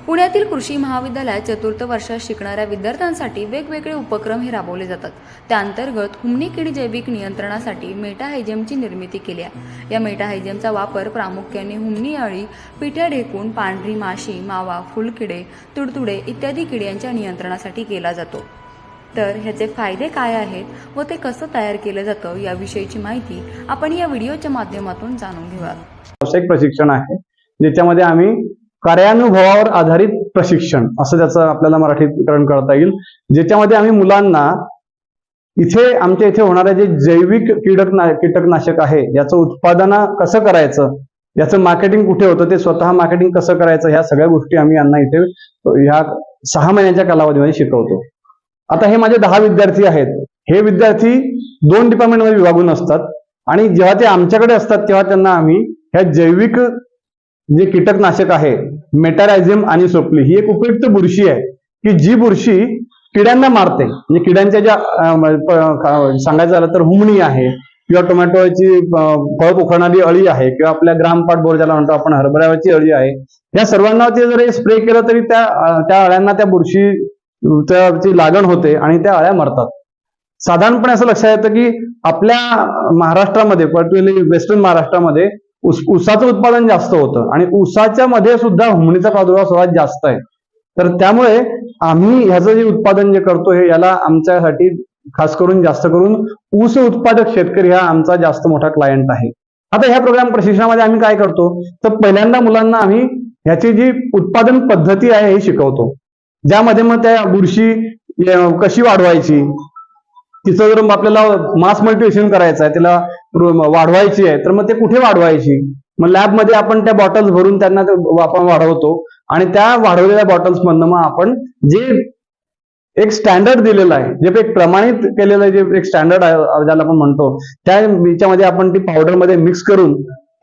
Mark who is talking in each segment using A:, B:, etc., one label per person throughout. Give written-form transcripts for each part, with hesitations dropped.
A: पुण्यातील कृषी महाविद्यालयात चतुर्थ वर्षात शिकणाऱ्या विद्यार्थ्यांसाठी वेगवेगळे उपक्रम हे राबवले जातात। त्या अंतर्गत हुमणी कीड जैविक नियंत्रणासाठी मेटाहायझेमची निर्मिती केली आहे। या मेटाहायझेमचा वापर प्रामुख्याने हुमणी अळी, पिठ्या ढेकूण, पांढरी माशी, मावा, फुलकिडे, तुडतुडे इत्यादी किड्यांच्या नियंत्रणासाठी केला जातो। तर ह्याचे फायदे काय आहेत व ते कसं तयार केलं जातं याविषयीची माहिती आपण या व्हिडिओच्या माध्यमातून जाणून घेऊया।
B: व्यावसायिक प्रशिक्षण आहे ज्याच्यामध्ये आम्ही कार्यानुभवावर आधारित प्रशिक्षण असं त्याचं आपल्याला मराठीकरण करता येईल, ज्याच्यामध्ये आम्ही मुलांना आमच्या इथे होणारे जे जैविक कीटकनाशक आहे याचं उत्पादन कसं करायचं, याचं मार्केटिंग कुठे होतं, ते स्वतः मार्केटिंग कसं करायचं, ह्या सगळ्या गोष्टी आम्ही यांना इथे ह्या 6 महिन्याच्या कालावधीमध्ये शिकवतो। आता हे माझे 10 विद्यार्थी आहेत। हे विद्यार्थी 2 डिपार्टमेंटमध्ये विभागून असतात आणि जेव्हा ते आमच्याकडे असतात तेव्हा त्यांना आम्ही ह्या जैविक जे कीटकनाशक आहे मेटारायझेम आणि सोपली ही एक उपयुक्त बुरशी आहे की जी बुरशी किड्यांना मारते। म्हणजे किड्यांच्या ज्या सांगायचं झालं तर हुमणी आहे किंवा टोमॅटोची फळ पोखरणारी अळी आहे किंवा आपल्या ग्रामपाट बोर ज्याला म्हणतो आपण हरभऱ्याची अळी आहे, या सर्वांना ते जर स्प्रे केलं तरी त्या अळ्यांना त्या बुरशीची लागण होते आणि त्या अळ्या मरतात। साधारणपणे असं लक्षात येतं की आपल्या महाराष्ट्रामध्ये पर्टिक्युलरली वेस्टर्न महाराष्ट्रामध्ये ऊसाचं उत्पादन जास्त होतं आणि ऊसाच्या मध्ये सुद्धा हुमणीचा प्रादुर्भाव सर्वात जास्त आहे। तर त्यामुळे आम्ही ह्याचं जे उत्पादन जे करतो हे याला आमच्यासाठी खास करून जास्त करून ऊस उत्पादक शेतकरी हा आमचा जास्त मोठा क्लायंट आहे। आता ह्या प्रोग्राम प्रशिक्षणामध्ये आम्ही काय करतो तर पहिल्यांदा मुलांना आम्ही ह्याची जी उत्पादन पद्धती आहे हे शिकवतो, ज्यामध्ये मग त्या बुरशी कशी वाढवायची, तिचं जर आपल्याला मास मल्टिप्लिकेशन करायचं आहे, तिला वाढवायची आहे तर मग ते कुठे वाढवायची, मग लॅबमध्ये आपण त्या बॉटल्स भरून त्यांना आपण वाढवतो आणि त्या वाढवलेल्या बॉटल्स मधनं मग आपण जे एक स्टँडर्ड दिलेलं आहे, जे एक प्रमाणित केलेलं जे एक स्टँडर्ड आहे ज्याला आपण म्हणतो, त्या याच्यामध्ये आपण ती पावडरमध्ये मिक्स करून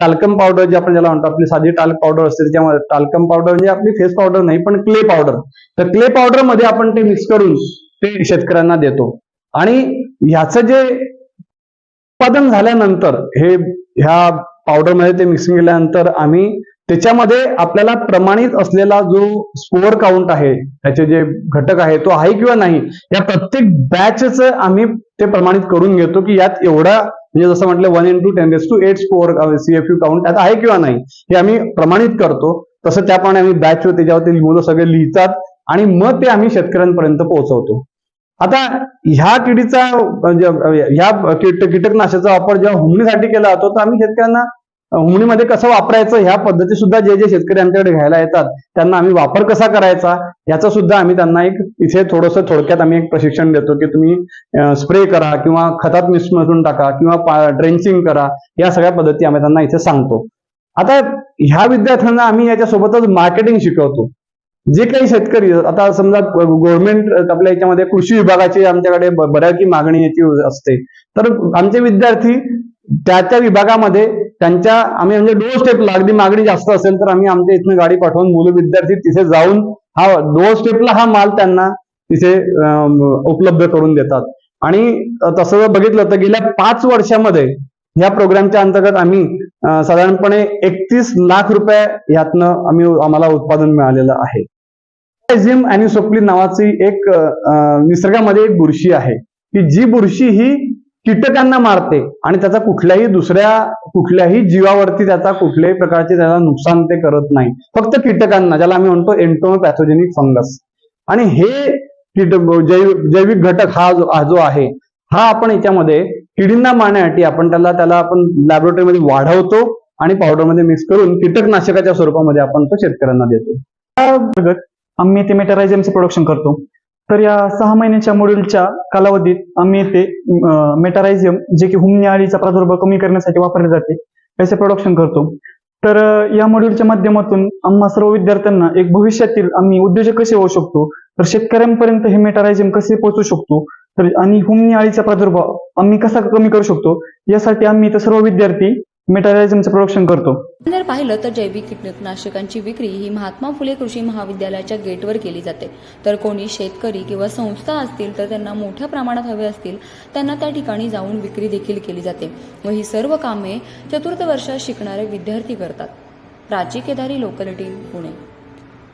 B: टाल्कम पावडर जे आपण ज्याला म्हणतो, आपली साधी टाल्क पावडर असते त्याच्यामध्ये टाल्कम पावडर म्हणजे आपली फेस पावडर नाही पण क्ले पावडर, तर क्ले पावडर मध्ये आपण ते मिक्स करून ते शेतकऱ्यांना देतो। आणि ह्याचं जे उत्पादन झाल्यानंतर ह्या पावडरमध्ये ते मिक्सिंग केल्यानंतर आम्ही त्याच्यामध्ये आपल्याला प्रमाणित असलेला जो स्पोअर काउंट आहे, त्याचे जे घटक आहे तो आहे किंवा नाही, या प्रत्येक बॅचचं आम्ही ते प्रमाणित करून घेतो की यात एवढा म्हणजे जसं म्हटलं 1 × 10⁸ स्पोअर CFU काउंट यात आहे किंवा नाही हे आम्ही प्रमाणित करतो। तसं त्याप्रमाणे आम्ही बॅच त्याच्यावरती मुलं सगळे लिहितात आणि मग ते आम्ही शेतकऱ्यांपर्यंत पोहोचवतो। आता ह्या किडीचा ह्या कीटकनाशकाचा वापर जेव्हा हुमणीसाठी केला जातो तर आम्ही शेतकऱ्यांना हुमणीमध्ये कसं वापरायचं ह्या पद्धती सुद्धा जे शेतकरी आमच्याकडे घ्यायला येतात त्यांना आम्ही वापर कसा करायचा याचा सुद्धा आम्ही त्यांना एक इथे थोडक्यात आम्ही एक प्रशिक्षण देतो की तुम्ही स्प्रे करा किंवा खतात मिसळून टाका किंवा ड्रेंचिंग करा, या सगळ्या पद्धती आम्ही त्यांना इथे सांगतो। आता ह्या विद्यार्थ्यांना आम्ही याच्यासोबतच मार्केटिंग शिकवतो। जे काही शेतकरी आता समजा गव्हर्नमेंट आपल्या याच्यामध्ये कृषी विभागाची आमच्याकडे बऱ्यापैकी मागणी याची असते, तर आमचे विद्यार्थी त्या विभागामध्ये त्यांच्या आम्ही म्हणजे डोअर स्टेपला अगदी मागणी जास्त असेल तर आम्ही आमच्या इथनं गाडी पाठवून मुलं विद्यार्थी तिथे जाऊन हा डोअर स्टेपला हा माल त्यांना तिथे उपलब्ध करून देतात। आणि तसं जर बघितलं तर गेल्या 5 वर्षामध्ये ह्या प्रोग्रामच्या अंतर्गत आम्ही साधारणपणे 31 लाख रुपये यातनं आम्हाला उत्पादन मिळालेलं आहे। मेटारायझेम आणि सोपली नावाची एक निसर्गामध्ये एक बुरशी आहे की जी बुरशी ही कीटकांना मारते आणि त्याचा कुठल्याही जीवावरती त्याचा कुठल्याही प्रकारचे त्याला नुकसान ते करत नाही, फक्त कीटकांना, ज्याला आम्ही म्हणतो एंटोमोपॅथोजेनिक फंगस। आणि हे जैविक घटक हा जो आहे हा आपण याच्यामध्ये किडींना मारण्यासाठी आपण त्याला आपण लॅबोरेटरीमध्ये वाढवतो आणि पावडरमध्ये मिक्स करून कीटकनाशकाच्या स्वरूपामध्ये आपण तो शेतकऱ्यांना देतो।
C: आम्ही ते मेटारायझेमचे प्रोडक्शन करतो। तर या 6 महिन्याच्या मॉड्यूलच्या कालावधीत आम्ही ते मेटारायझेम जे की हुमणी अळीचा प्रादुर्भाव कमी करण्यासाठी वापरले जाते याचे प्रोडक्शन करतो। तर या मॉड्यूलच्या माध्यमातून आम्हा सर्व विद्यार्थ्यांना एक भविष्यातील आम्ही उद्योजक कसे होऊ शकतो, तर शेतकऱ्यांपर्यंत हे मेटारायझेम कसे पोहोचू शकतो, तर आणि हुमणी अळीचा प्रादुर्भाव आम्ही कसा कमी करू शकतो यासाठी आम्ही तर सर्व विद्यार्थी मेटारायझेमचं प्रोडक्शन करतो।
A: जर पाहिलं तर जैविक कीटकनाशकांची विक्री ही महात्मा फुले कृषी महाविद्यालयाच्या गेटवर केली जाते। तर कोणी शेतकरी किंवा संस्था असतील तर त्यांना मोठ्या प्रमाणात हवे असतील त्यांना त्या ठिकाणी जाऊन विक्री देखील केली जाते व ही सर्व कामे चतुर्थ वर्षात शिकणारे विद्यार्थी करतात। प्राची केदारी, लोकल 18, पुणे।